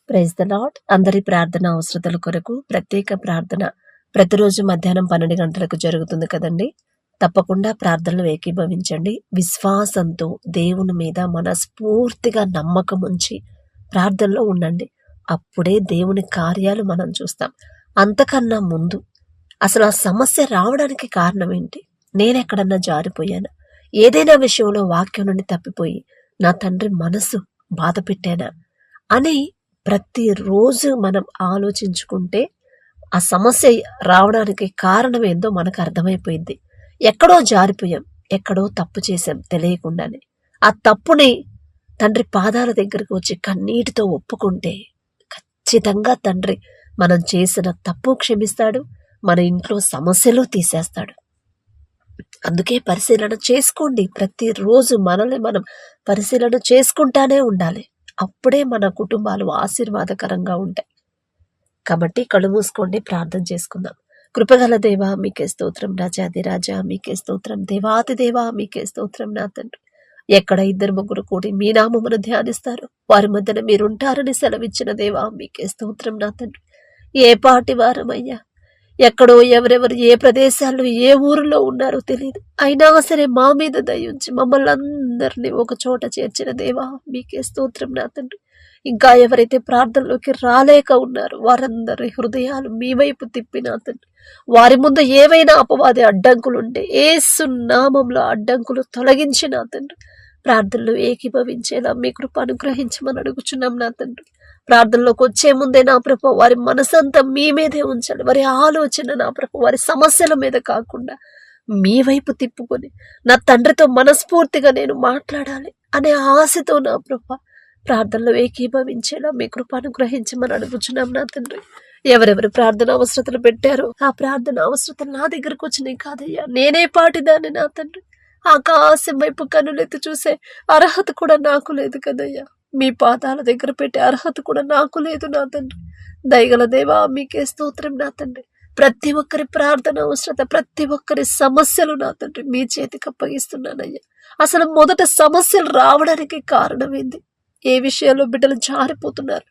Praise the lord. అందరి ప్రార్థన అవసరతల కొరకు ప్రత్యేక ప్రార్థన ప్రతిరోజు మధ్యాహ్నం 12 గంటలకు జరుగుతుంది కదండి. తప్పకుండా ప్రార్థనలు ఏకీభవించండి. విశ్వాసంతో దేవుని మీద మనస్ఫూర్తిగా నమ్మకం ఉంచి ప్రార్థనలో ఉండండి. అప్పుడే దేవుని కార్యాలు మనం చూస్తాం. అంతకన్నా ముందు అసలు ఆ సమస్య రావడానికి కారణం ఏంటి? నేనెక్కడన్నా జారిపోయానా? ఏదైనా విషయంలో వాక్యం నుండి తప్పిపోయి నా తండ్రి మనసు బాధ పెట్టానా అని ప్రతిరోజు మనం ఆలోచించుకుంటే ఆ సమస్య రావడానికి కారణం ఏందో మనకు అర్థమైపోయింది. ఎక్కడో జారిపోయాం, ఎక్కడో తప్పు చేశాం తెలియకుండానే. ఆ తప్పుని తండ్రి పాదాల దగ్గరకు వచ్చి కన్నీటితో ఒప్పుకుంటే ఖచ్చితంగా తండ్రి మనం చేసిన తప్పు క్షమిస్తాడు, మన ఇంట్లో సమస్యలు తీసేస్తాడు. అందుకే పరిశీలన చేసుకోండి. ప్రతిరోజు మనల్ని మనం పరిశీలన చేసుకుంటానే ఉండాలి. అప్పుడే మన కుటుంబాలు ఆశీర్వాదకరంగా ఉంటాయి. కాబట్టి కళ్ళు మూసుకోండి, ప్రార్థన చేసుకుందాం. కృపగల దేవా మీకే స్తోత్రం, రాజాది రాజా మీకే స్తోత్రం, దేవాతి దేవా మీకే స్తోత్రం. నా తండ్రి, ఎక్కడ 2-3 కూడి మీ నామమును ధ్యానిస్తారు వారి మధ్యన మీరుంటారని సెలవిచ్చిన దేవా మీకే స్తోత్రం. నా తండ్రి, ఏ పాటి వారమయ్యా, ఎక్కడో ఎవరెవరు ఏ ప్రదేశాల్లో ఏ ఊరిలో ఉన్నారో తెలియదు, అయినా సరే మా మీద దయించి మమ్మల్ని అందరినీ ఒక చోట చేర్చిన దేవా మీకే స్తోత్రం. నా తండ్రి, ఇంకా ఎవరైతే ప్రార్థనలోకి రాలేక ఉన్నారో వారందరి హృదయాలు మీ వైపు తిప్పి నా తండ్రి, వారి ముందు ఏవైనా అపవాది అడ్డంకులుంటే యేసు నామములో అడ్డంకులు తొలగించి నా తండ్రి ప్రార్థనలు ఏకీభవించేలా మీ కృప అనుగ్రహించమని అడుగుచున్నాం. నా తండ్రి, ప్రార్థనలోకి వచ్చే ముందే నా ప్రభు వారి మనసంతా మీ మీదే ఉంచాలి. వారి ఆలోచన నా ప్రభు వారి సమస్యల మీద కాకుండా మీ వైపు తిప్పుకొని నా తండ్రితో మనస్ఫూర్తిగా నేను మాట్లాడాలి అనే ఆశతో నా ప్రభు ప్రార్థనలో ఏకీభవించేలా మీ కృప అనుగ్రహించమని అడుగుచున్నాం. నా తండ్రి, ఎవరెవరు ప్రార్థన అవసరతలు పెట్టారో ఆ ప్రార్థన అవసరతలు నా దగ్గరకు వచ్చినాయి కాదయ్యా, నేనే పాటిదాన్ని. నా తండ్రి, ఆకాశం వైపు కనులెత్తి చూసే అర్హత కూడా నాకు లేదు కదయ్యా, మీ పాదాల దగ్గర పెట్టే అర్హత కూడా నాకు లేదు. నా తండ్రి, దయగల దేవా మీకే స్తోత్రం. నా తండ్రి, ప్రతి ఒక్కరి ప్రార్థన అవసరత, ప్రతి ఒక్కరి సమస్యలు నా తండ్రి మీ చేతికి అప్పగిస్తున్నానయ్యా. అసలు మొదట సమస్యలు రావడానికి కారణం ఏంది? ఏ విషయాల్లో బిడ్డలు జారిపోతున్నారు,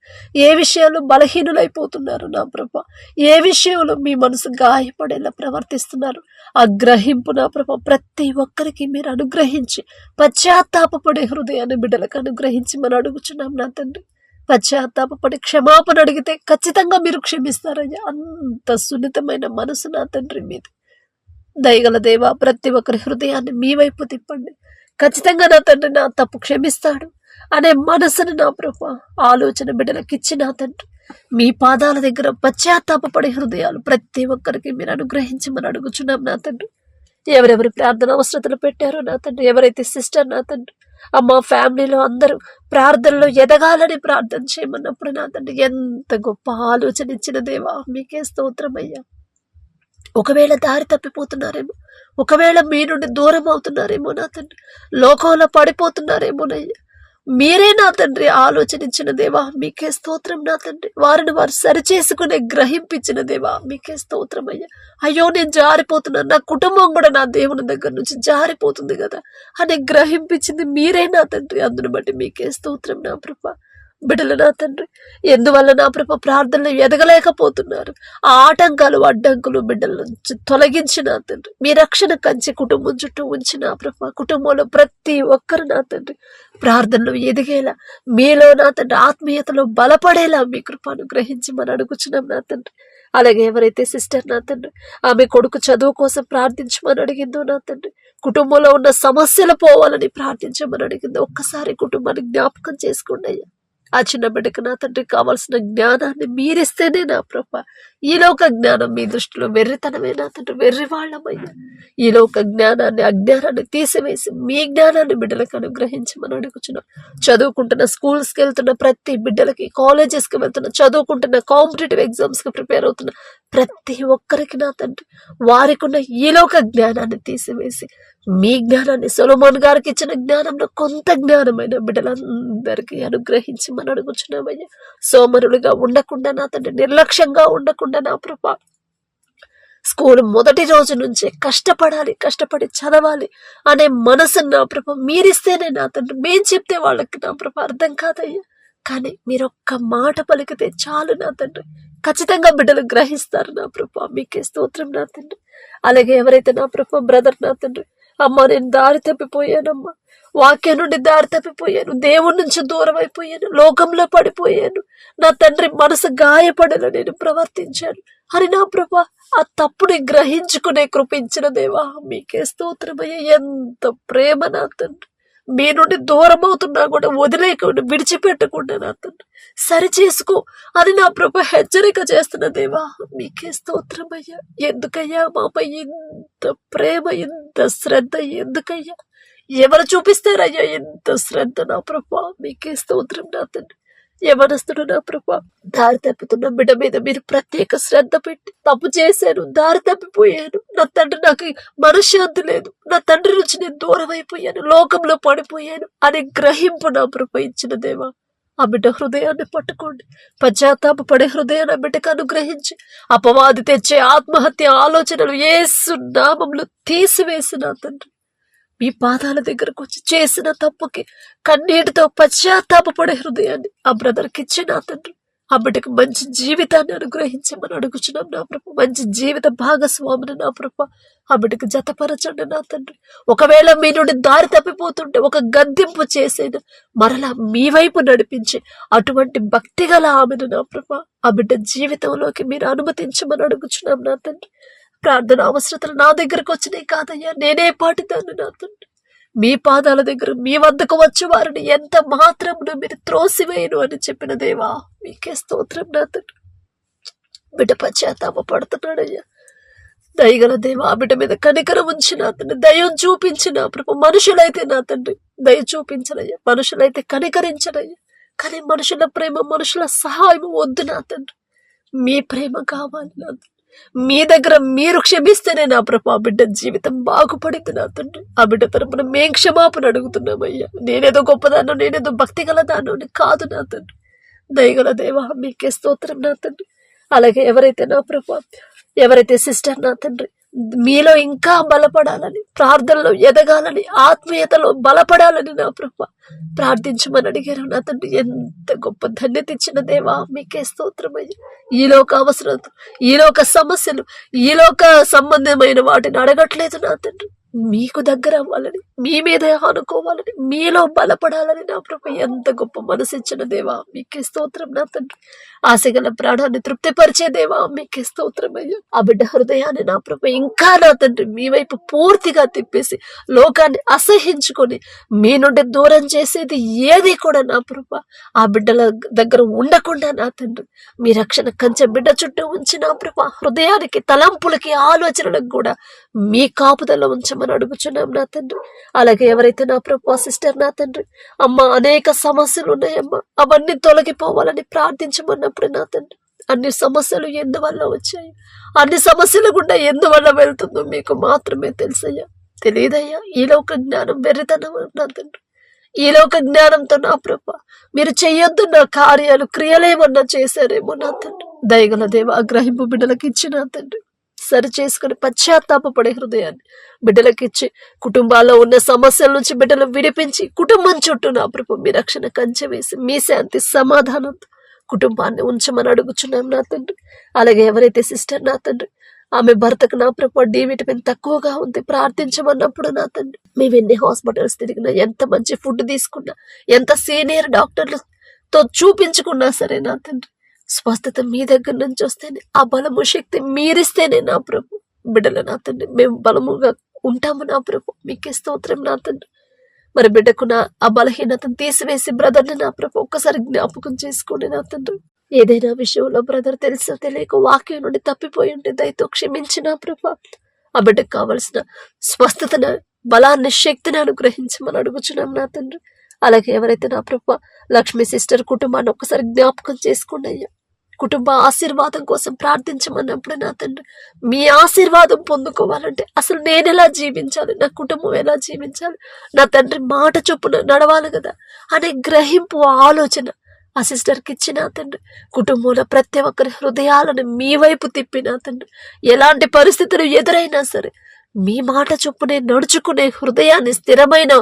ఏ విషయాల్లో బలహీనులైపోతున్నారు నా ప్రభా, ఏ విషయంలో మీ మనసు గాయపడేలా ప్రవర్తిస్తున్నారు, ఆ గ్రహింపు నా ప్రభా ప్రతి ఒక్కరికి మీరు అనుగ్రహించి పశ్చాత్తాపపడే హృదయాన్ని బిడ్డలకు అనుగ్రహించి మనం అడుగుచున్నాం. నా తండ్రి, పశ్చాత్తాపపడి క్షమాపణ అడిగితే ఖచ్చితంగా మీరు క్షమిస్తారయ్యా. అంత సున్నితమైన మనసు నా తండ్రి మీది. దయగల దేవా ప్రతి ఒక్కరి హృదయాన్ని మీ వైపు తిప్పండి. ఖచ్చితంగా నా తండ్రి నా తప్పు క్షమిస్తాడు అనే మనసును నా ప్రభు ఆలోచన బిడ్డలకు ఇచ్చి నా తండ్రి మీ పాదాల దగ్గర పశ్చాత్తాపపడే హృదయాలు ప్రతి ఒక్కరికి మీరు అనుగ్రహించమని అడుగుచున్నాం. నా తండ్రి, ఎవరెవరు ప్రార్థన అవసరతలు పెట్టారో నా తండ్రి, ఎవరైతే సిస్టర్ నా తండ్రి అమ్మ ఫ్యామిలీలో అందరూ ప్రార్థనలో ఎదగాలని ప్రార్థన చేయమన్నప్పుడు నా తండ్రి ఎంత గొప్ప ఆలోచన ఇచ్చిన దేవా మీకే స్తోత్రమయ్యా. ఒకవేళ దారి తప్పిపోతున్నారేమో, ఒకవేళ మీ నుండి దూరం అవుతున్నారేమో నా తండ్రి, లోకంలో పడిపోతున్నారేమోనయ్యా, మీరే నా తండ్రి ఆలోచనించిన దేవా మీకే స్తోత్రం. నా తండ్రి, వారిని వారు సరిచేసుకునే గ్రహింపించిన దేవా మీకే స్తోత్రం అయ్యా. అయ్యో నేను జారిపోతున్నాను, నా కుటుంబం కూడా నా దేవుని దగ్గర నుంచి జారిపోతుంది కదా అని గ్రహింపించింది మీరే నా తండ్రి. అందును బట్టి మీకే స్తోత్రం. నా ప్రభా బిడ్డలు నా తండ్రి ఎందువల్ల నా ప్రభు ప్రార్థనలు ఎదగలేకపోతున్నారు, ఆ ఆటంకాలు అడ్డంకులు బిడ్డల నుంచి తొలగించి నా తండ్రి మీ రక్షణ కంచి కుటుంబం చుట్టూ ఉంచి నా ప్రభు కుటుంబంలో ప్రతి ఒక్కరు నా తండ్రి ప్రార్థనలు ఎదిగేలా మీలో నా తండ్రి ఆత్మీయతలో బలపడేలా మీ కృప అనుగ్రహించి మనం అడుగుచున్నాం. నా తండ్రి, అలాగే ఎవరైతే సిస్టర్ నా తండ్రి ఆమె కొడుకు చదువు కోసం ప్రార్థించమని అడిగిందో నా తండ్రి, కుటుంబంలో ఉన్న సమస్యలు పోవాలని ప్రార్థించమని అడిగిందో ఒక్కసారి కుటుంబాన్ని జ్ఞాపకం చేసుకోండి అయ్యా. ఆ చిన్న బిడ్డకు నా తండ్రి కావాల్సిన జ్ఞానాన్ని మీరిస్తేనే నా ప్రభా, ఈ లోక జ్ఞానం మీ దృష్టిలో వెర్రితనమే నా తండ్రి, వెర్రి వాళ్ళమయ్యా. ఈ లోక జ్ఞానాన్ని అజ్ఞానాన్ని తీసివేసి మీ జ్ఞానాన్ని బిడ్డలకు అనుగ్రహించమని అడుగుచున్నాం. చదువుకుంటున్న స్కూల్స్కి వెళ్తున్న ప్రతి బిడ్డలకి, కాలేజెస్కి వెళ్తున్న చదువుకుంటున్న కాంపిటేటివ్ ఎగ్జామ్స్కి ప్రిపేర్ అవుతున్న ప్రతి ఒక్కరికి నా తండ్రి వారికి ఉన్న ఈ లోక జ్ఞానాన్ని తీసివేసి మీ జ్ఞానాన్ని సొలొమోన్ గారికి ఇచ్చిన జ్ఞానంలో కొంత జ్ఞానమైన బిడ్డలందరికీ అనుగ్రహించి మనం అడుగుచున్నామయ్యా. సోమరులుగా ఉండకుండా నా తండ్రి, నిర్లక్ష్యంగా ఉండకుండా నా ప్రభా స్కూల్ మొదటి రోజు నుంచే కష్టపడి చదవాలి అనే మనసు నా ప్రభ మీరిస్తేనే నా తండ్రి, మేం చెప్తే వాళ్ళకి నా ప్రభ అర్థం కాదయ్యా. కానీ మీరు ఒక్క మాట పలికితే చాలు నా తండ్రి, ఖచ్చితంగా బిడ్డలు గ్రహిస్తారు నా ప్రభా. మీకే స్తోత్రం నా తండ్రి. అలాగే ఎవరైతే నా ప్రభా బ్రదర్ నా తండ్రి, అమ్మ నేను దారి తప్పిపోయానమ్మా, వాక్యం నుండి దారి తప్పిపోయాను, దేవుడి నుంచి దూరం అయిపోయాను, లోకంలో పడిపోయాను, నా తండ్రి మనసు గాయపడేలా నేను ప్రవర్తించాను అని నా ప్రభా ఆ తప్పుని గ్రహించుకునే కృపించిన దేవా మీకే స్తోత్రమయ్య. ఎంత ప్రేమ నా తండ్రి, మీ నుండి దూరం అవుతున్నా కూడా వదిలేయకుండా విడిచిపెట్టకుండా నా తండ్రి సరి చేసుకో అని నా ప్రభు హెచ్చరిక చేస్తున్న దేవా మీకే స్తోత్రమయ్యా. ఎందుకయ్యా మాపై ఇంత ప్రేమ, ఇంత శ్రద్ధ ఎందుకయ్యా? ఎవరు చూపిస్తారయ్యా ఇంత శ్రద్ధ నా ప్రభా? మీకే స్తోత్రం నా తండ్రి. యవనస్తుడు నా ప్రభా, దారి తప్పుతున్న బిడ్డ మీద మీరు ప్రత్యేక శ్రద్ధ పెట్టి, తప్పు చేశాను, దారి తప్పిపోయాను నా తండ్రి, నాకు మనశ్శాంతి లేదు, నా తండ్రి నుంచి నేను దూరం అయిపోయాను, లోకంలో పడిపోయాను అని గ్రహింపు నా ప్రభా ఇచ్చిన దేవా, ఆ బిడ్డ హృదయాన్ని పట్టుకోండి. పశ్చాత్తాప పడే హృదయాన్ని ఆ బిడ్డకు అనుగ్రహించి అపవాది తెచ్చే ఆత్మహత్య ఆలోచనలు యేసు నామములో తీసివేసి నా తండ్రి మీ పాదాల దగ్గరకు వచ్చి చేసిన తప్పుకి కన్నీటితో పశ్చాత్తాపడే హృదయాన్ని ఆ బ్రదర్కి ఇచ్చి నా తండ్రి ఆ బిడ్డకి మంచి జీవితాన్ని అనుగ్రహించమని అడుగుచున్నాం నా ప్రభు. మంచి జీవిత భాగస్వామిని నా ప్రభు ఆ బిడ్డకి జతపరచండి నా తండ్రి. ఒకవేళ మీ నుండి దారి తప్పిపోతుంటే ఒక గద్దింపు చేసేది మరలా మీ వైపు నడిపించి అటువంటి భక్తి గల ఆమెను నా ప్రభు ఆ బిడ్డ జీవితంలోకి మీరు అనుమతించమని అడుగుచున్నాం నా తండ్రి. ప్రార్థన అవసరతలు నా దగ్గరకు వచ్చినాయి కాదయ్యా, నేనే పాటితాను నా తండ్రి. మీ పాదాల దగ్గర మీ వద్దకు వచ్చి వారిని ఎంత మాత్రమును మీరు త్రోసివేయను అని చెప్పిన దేవా మీకే స్తోత్రం నా తండ్రి. బిడ్డ పశ్చాత్తాప పడుతున్నాడయ్యా, దయగల దేవా ఆ బిడ్డ మీద కనికరం ఉంచి నా తండ్రి దయం చూపించిన ప్రభు. మనుషులైతే నా తండ్రి దయ చూపించనయ్యా, మనుషులైతే కనికరించనయ్యా, కానీ మనుషుల ప్రేమ మనుషుల సహాయం వద్దు నా తండ్రి. మీ ప్రేమ కావాలి నా తండ్రి. మీ దగ్గర మీరు క్షమిస్తేనే నా ప్రభు ఆ బిడ్డ జీవితం బాగుపడింది నా తండ్రి. ఆ బిడ్డ తరపున మేం క్షమాపణ అడుగుతున్నామయ్యా. నేనేదో గొప్పదాన్నో నేనేదో భక్తి గల దాన్నో కాదు నా తండ్రి. దయగల దేవా మీకే స్తోత్రం నా తండ్రి. అలాగే ఎవరైతే నా ప్రభు ఎవరైతే సిస్టర్ నా తండ్రి మీలో ఇంకా బలపడాలని, ప్రార్థనలో ఎదగాలని, ఆత్మీయతలో బలపడాలని నా ప్రభు ప్రార్థించమని అడిగారు నా తండ్రి. ఎంత గొప్ప ధన్యత ఇచ్చిన దేవా మీకే స్తోత్రమయ్యా. ఈలోక అవసరాలు, ఈలోక సమస్యలు, ఈలోక సంబంధమైన వాటిని అడగట్లేదు నా తండ్రి. మీకు దగ్గర అవ్వాలని, మీ మీద ఆనుకోవాలని, మీలో బలపడాలని నా ప్రభు ఎంత గొప్ప మనసిచ్చిన దేవా మీకే స్తోత్రం నా తండ్రి. ఆశగల ప్రాణాన్ని తృప్తిపరిచే దేవా మీకే స్తోత్రం అయ్యా. ఆ బిడ్డ హృదయాన్ని నా ప్రభు ఇంకా నా తండ్రి మీ వైపు పూర్తిగా తిప్పేసి లోకాన్ని అసహించుకొని మీ నుండి దూరం చేసేది ఏది కూడా నా ప్రభు ఆ బిడ్డల దగ్గర ఉండకుండా నా తండ్రి మీ రక్షణ కంచె బిడ్డ చుట్టూ ఉంచి నా ప్రభు హృదయానికి, తలంపులకి, ఆలోచనలకు కూడా మీ కాపుదల ఉంచమని అడుగుచున్నాం నా తండ్రి. అలాగే ఎవరైతే నా ప్రభు సిస్టర్ నా తండ్రి అమ్మ అనేక సమస్యలు ఉన్నాయమ్మా, అవన్నీ తొలగిపోవాలని ప్రార్థించమన్నప్పుడు నా తండ్రి అన్ని సమస్యలు ఎందువల్ల వచ్చాయి, అన్ని సమస్యలు గుండా ఎందువల్ల వెళ్తుందో మీకు మాత్రమే తెలుసయ్యా. తెలియదయ్యా, ఈలోక జ్ఞానం వెర్రితనం నా తండ్రి. ఈలోక జ్ఞానంతో నా ప్రభు మీరు చెయ్యొద్దు నా కార్యాలు, క్రియలేమన్నా చేశారేమో నా తండ్రి. దయగల దేవ గ్రహింపు బిడ్డలకు ఇచ్చి నా తండ్రి సరి చేసుకుని పశ్చాత్తాపడే హృదయాన్ని బిడ్డలకిచ్చి కుటుంబాల్లో ఉన్న సమస్యల నుంచి బిడ్డలు విడిపించి కుటుంబం చుట్టూ నా ప్రభు మీ రక్షణ కంచె వేసి మీ శాంతి సమాధానంతో కుటుంబాన్ని ఉంచమని అడుగుచున్నాం నా తండ్రి. అలాగే ఎవరైతే సిస్టర్ నా తండ్రి ఆమె భర్తకు నా ప్రభు డి విటమిన్ తక్కువగా ఉంది ప్రార్థించమన్నప్పుడు నా తండ్రి మేము ఎన్ని హాస్పిటల్స్ తిరిగినా, ఎంత మంచి ఫుడ్ తీసుకున్నా, ఎంత సీనియర్ డాక్టర్లతో చూపించుకున్నా సరే నా తండ్రి స్వస్థత మీ దగ్గర నుంచి వస్తేనే, ఆ బలము శక్తి మీరిస్తేనే నా ప్రభు బిడ్డలు నా తండ్రి మేము బలముగా ఉంటాము నా ప్రభు మీకే స్తోత్రం నా తండ్రి. మరి బిడ్డకు నా ఆ బలహీనతను తీసివేసి బ్రదర్ని నా ప్రభు ఒక్కసారి జ్ఞాపకం చేసుకోండి నా తండ్రి. ఏదైనా విషయంలో బ్రదర్ తెలుసో తెలియక వాక్యం నుండి తప్పిపోయి ఉంటే దయతో క్షమించి నా ప్రభు ఆ బిడ్డకు కావలసిన స్వస్థతను, బలాన్ని, శక్తిని అనుగ్రహించమని అడుగుచున్నాం నా తండ్రి. అలాగే ఎవరైతే నా ప్రభు లక్ష్మి సిస్టర్ కుటుంబాన్ని ఒక్కసారి జ్ఞాపకం చేసుకోండి అయ్యా. కుటుంబ ఆశీర్వాదం కోసం ప్రార్థించమన్నప్పుడు నా తండ్రి మీ ఆశీర్వాదం పొందుకోవాలంటే అసలు నేను ఎలా జీవించాలి, నా కుటుంబం ఎలా జీవించాలి, నా తండ్రి మాట చొప్పున నడవాలి కదా అనే గ్రహింపు, ఆలోచన ఆ సిస్టర్కి ఇచ్చిన తండ్రి కుటుంబంలో ప్రతి ఒక్కరి హృదయాలను మీ వైపు తిప్పిన తండ్రి ఎలాంటి పరిస్థితులు ఎదురైనా సరే మీ మాట చొప్పునే నడుచుకునే హృదయాన్ని, స్థిరమైన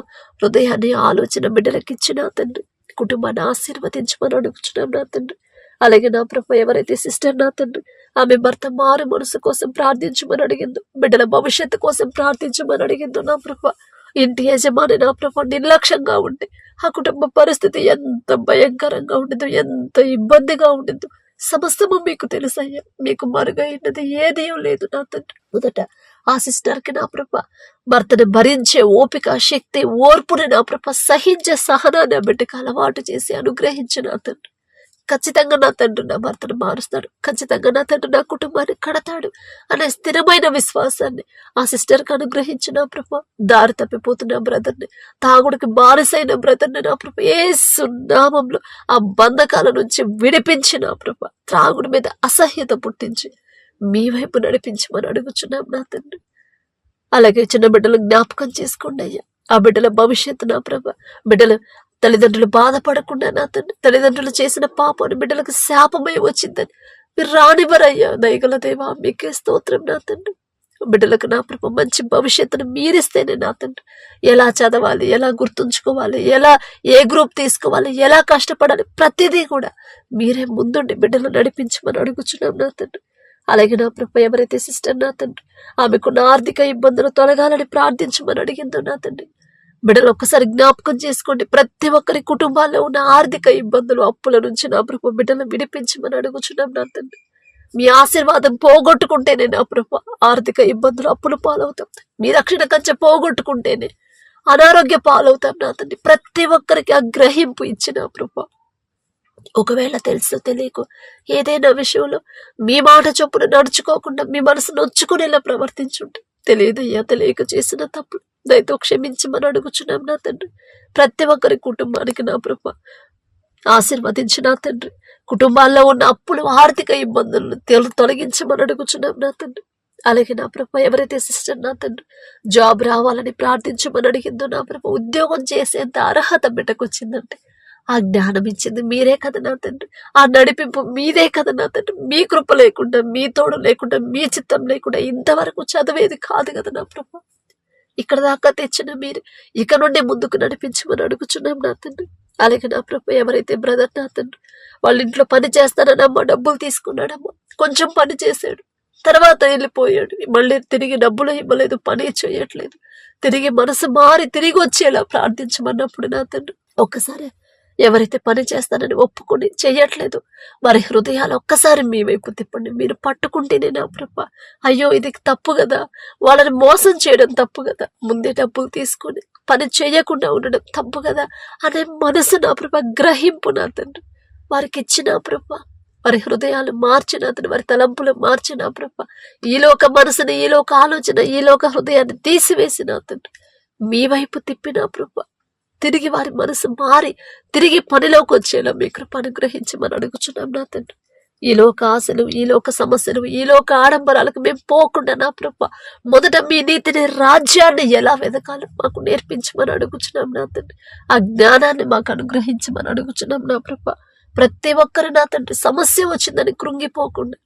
హృదయాన్ని, ఆలోచన బిడ్డలకి ఇచ్చిన తండ్రి కుటుంబాన్ని ఆశీర్వదించమని అడుగుచున్నాం నా తండ్రి. అలాగే నా ప్రభు ఎవరైతే సిస్టర్ నా తండ్రి ఆమె భర్త మారు మనసు కోసం ప్రార్థించమని అడిగిందో, బిడ్డల భవిష్యత్తు కోసం ప్రార్థించమని అడిగిందో నా ప్రభు, ఇంటి యజమాని నా ప్రభు నిర్లక్ష్యంగా ఉంటే ఆ కుటుంబ పరిస్థితి ఎంత భయంకరంగా ఉండిందో, ఎంత ఇబ్బందిగా ఉండిందో సమస్తము మీకు తెలుసయ్యా. మీకు మరుగైనది ఏదీ లేదు నా తండ్రి. మొదట ఆ సిస్టర్ కి నా ప్రభ భర్తను భరించే ఓపిక, శక్తి, ఓర్పుని నా ప్రభ సహించే సహనాన్ని ఆ బిడ్డకు అలవాటు చేసి అనుగ్రహించు నా తండ్రి. ఖచ్చితంగా నా తండ్రి నా భర్తను మారుస్తాడు, ఖచ్చితంగా నా తండ్రి నా కుటుంబాన్ని కడతాడు అనే స్థిరమైన విశ్వాసాన్ని ఆ సిస్టర్కి అనుగ్రహించిన ప్రభ. దారి తప్పిపోతున్న బ్రదర్ని, తాగుడికి బానిసైన బ్రదర్ని నా ప్రభ యేసు నామములో ఆ బంధకాల నుంచి విడిపించిన ప్రభ, త్రాగుడి మీద అసహ్యత పుట్టించి మీ వైపు నడిపించమని అడుగుచున్నాం నా తండ్రి. అలాగే చిన్న బిడ్డలు జ్ఞాపకం చేసుకోండి అయ్యా. ఆ బిడ్డల భవిష్యత్తు నా ప్రభ, బిడ్డలు తల్లిదండ్రులు బాధపడకుండా నా తండ్రి, తల్లిదండ్రులు చేసిన పాపని బిడ్డలకు శాపమై వచ్చిందని మీరు రానివ్వరయ్యా. దయగల దేవా మీకే స్తోత్రం నా తండ్రి. బిడ్డలకు నా ప్రభ మంచి భవిష్యత్తును మీరిస్తేనే నా తండ్రి ఎలా చదవాలి, ఎలా గుర్తుంచుకోవాలి, ఎలా ఏ గ్రూప్ తీసుకోవాలి, ఎలా కష్టపడాలి, ప్రతిదీ కూడా మీరే ముందుండి బిడ్డలు నడిపించమని అడుగుచున్నాం నా తండ్రి. అలాగే నా ప్రభ ఎవరైతే సిస్టర్ నా తండ్రి ఆమెకున్న ఆర్థిక ఇబ్బందులు తొలగాలని ప్రార్థించమని అడిగిందో నా తండ్రి, బిడ్డలు ఒక్కసారి జ్ఞాపకం చేసుకోండి. ప్రతి ఒక్కరి కుటుంబాల్లో ఉన్న ఆర్థిక ఇబ్బందులు, అప్పుల నుంచి నా ప్రభు బిడ్డలు విడిపించమని అడుగుచున్నాం నా తండ్రి. మీ ఆశీర్వాదం పోగొట్టుకుంటేనే నా ప్రభు ఆర్థిక ఇబ్బందులు, అప్పులు పాలవుతాం. మీ రక్షణ కంచె పోగొట్టుకుంటేనే అనారోగ్య పాలవుతాం నా తండ్రి. ప్రతి ఒక్కరికి ఆ గ్రహింపు ఇచ్చిన ప్రభు. ఒకవేళ తెలుసు తెలియకు ఏదైనా విషయంలో మీ మాట చొప్పున నడుచుకోకుండా మీ మనసు నొచ్చుకునేలా ప్రవర్తించుంటే తెలియదయ్యా, తెలియక చేసిన తప్పు దయతో క్షమించమని అడుగుచున్నాం నా తండ్రి. ప్రతి ఒక్కరి కుటుంబానికి నా ప్రభ ఆశీర్వదించి నా తండ్రి. కుటుంబాల్లో ఉన్న అప్పులు, ఆర్థిక ఇబ్బందులను తొలగించమని అడుగుచున్నాం నా తండ్రి. అలాగే నా ప్రభ ఎవరైతే సిస్టర్ నా తండ్రి జాబ్ రావాలని ప్రార్థించమని అడిగిందో నా ప్రభ, ఉద్యోగం చేసేంత అర్హత బిడ్డకు వచ్చిందంటే ఆ జ్ఞానం ఇచ్చింది మీరే కదా నా తండ్రి, ఆ నడిపింపు మీదే కదా నా తండ్రి. మీ కృప లేకుండా, మీ తోడు లేకుండా, మీ చిత్తం లేకుండా ఇంతవరకు చదివేది కాదు కదా నా ప్రభ. ఇక్కడ దాకా తెచ్చిన మీరు ఇక నుండి ముందుకు నడిపించమని అడుగుచున్నాం నా తండ్రి. అలాగే నా ప్రభ ఎవరైతే బ్రదర్ నా తండ్రి వాళ్ళ ఇంట్లో పని చేస్తానమ్మా, డబ్బులు తీసుకున్నాడమ్మా, కొంచెం పని చేశాడు, తర్వాత వెళ్ళిపోయాడు, మళ్ళీ తిరిగి డబ్బులు ఇవ్వలేదు, పని చేయట్లేదు, తిరిగి మనసు మారి తిరిగి వచ్చేలా ప్రార్థించమన్నప్పుడు నా తండ్రి ఒక్కసారి ఎవరైతే పని చేస్తానని ఒప్పుకొని చెయ్యట్లేదు వారి హృదయాలు ఒక్కసారి మీ వైపు తిప్పండి. మీరు పట్టుకుంటేనే నా ప్రభ అయ్యో ఇది తప్పు కదా, వాళ్ళని మోసం చేయడం తప్పు కదా, ముందే డబ్బులు తీసుకొని పని చేయకుండా ఉండడం తప్పు కదా అనే మనసు నా ప్రభ గ్రహింపు నా తండ్రి వారికి ఇచ్చిన ప్రభ. వారి హృదయాలు మార్చిన తండ్రి, వారి తలంపులు మార్చిన ప్రభ, ఈలోక మనసుని, ఈలోక ఆలోచన, ఈలోక హృదయాన్ని తీసివేసిన తండ్రి మీ వైపు తిప్పిన ప్రభ. తిరిగి వారి మనసు మారి తిరిగి పనిలోకి వచ్చేలా మీ కృప అనుగ్రహించమని అడుగుచున్నాం నా తండ్రి. ఈలోక ఆశలు, ఈలోక సమస్యలు, ఈలోక ఆడంబరాలకు మేము పోకుండా నా ప్రభ మొదట మీ నీతిని, రాజ్యాన్ని ఎలా వెదకాలో మాకు నేర్పించమని అడుగుచున్నాం నా తండ్రి. ఆ జ్ఞానాన్ని మాకు అనుగ్రహించమని అడుగుచున్నాం నా ప్రభ. ప్రతి ఒక్కరు నా తండ్రి సమస్య వచ్చిందని కృంగిపోకుండా,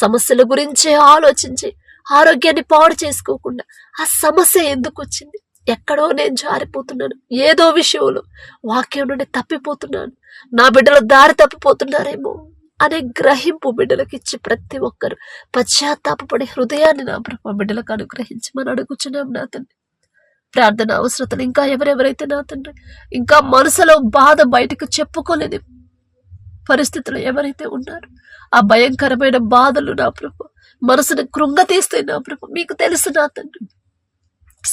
సమస్యల గురించే ఆలోచించి ఆరోగ్యాన్ని పాడు చేసుకోకుండా ఆ సమస్య ఎందుకు వచ్చింది, ఎక్కడో నేను జారిపోతున్నాను, ఏదో విషయంలో వాక్యం నుండి తప్పిపోతున్నాను, నా బిడ్డలు దారి తప్పిపోతున్నారేమో అనే గ్రహింపు బిడ్డలకు ఇచ్చి ప్రతి ఒక్కరు పశ్చాత్తాపపడే హృదయాన్ని నా ప్రభు బిడ్డలకు అనుగ్రహించమని అడుగుచున్నాం నా తండ్రి. ప్రార్థన అవసరతలు ఇంకా ఎవరెవరైతే నా తండ్రి ఇంకా మనసులో బాధ బయటకు చెప్పుకోలేని పరిస్థితులు ఎవరైతే ఉన్నారో ఆ భయంకరమైన బాధలు నా ప్రభు మనసును కృంగతీస్తే నా ప్రభు మీకు తెలుసు నా తండ్రి.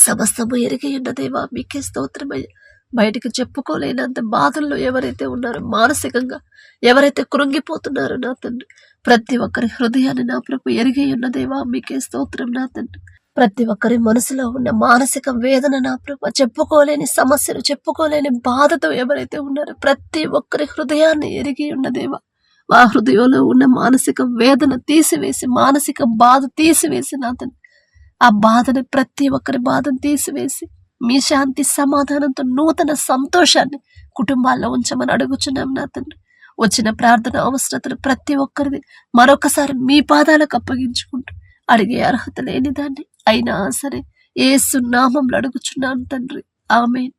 సమస్తము ఎరిగి ఉన్న దేవా మీకే స్తోత్రమయ్య. బయటకు చెప్పుకోలేనంత బాధల్లో ఎవరైతే ఉన్నారో, మానసికంగా ఎవరైతే కృంగిపోతున్నారో నా తండ్రి ప్రతి ఒక్కరి హృదయాన్ని నా ప్రభు ఎరిగి ఉన్న దేవా మీకే స్తోత్రం నా తండ్రి. ప్రతి ఒక్కరి మనసులో ఉన్న మానసిక వేదన నా ప్రభు, చెప్పుకోలేని సమస్యలు, చెప్పుకోలేని బాధతో ఎవరైతే ఉన్నారో ప్రతి ఒక్కరి హృదయాన్ని ఎరిగి ఉన్న దేవా ఆ హృదయంలో ఉన్న మానసిక వేదన తీసివేసి, మానసిక బాధ తీసివేసి నా తండ్రి ఆ బాధని, ప్రతి ఒక్కరి బాధను తీసివేసి మీ శాంతి సమాధానంతో నూతన సంతోషాన్ని కుటుంబాల్లో ఉంచమని అడుగుచున్నాం నా తండ్రి. వచ్చిన ప్రార్థన అవసరతలు ప్రతి ఒక్కరిది మరొకసారి మీ పాదాలకు అప్పగించుకుంటూ అడిగే అర్హత లేని దాన్ని అయినా సరే యేసు నామములో అడుగుచున్నాను తండ్రి. ఆమేన్.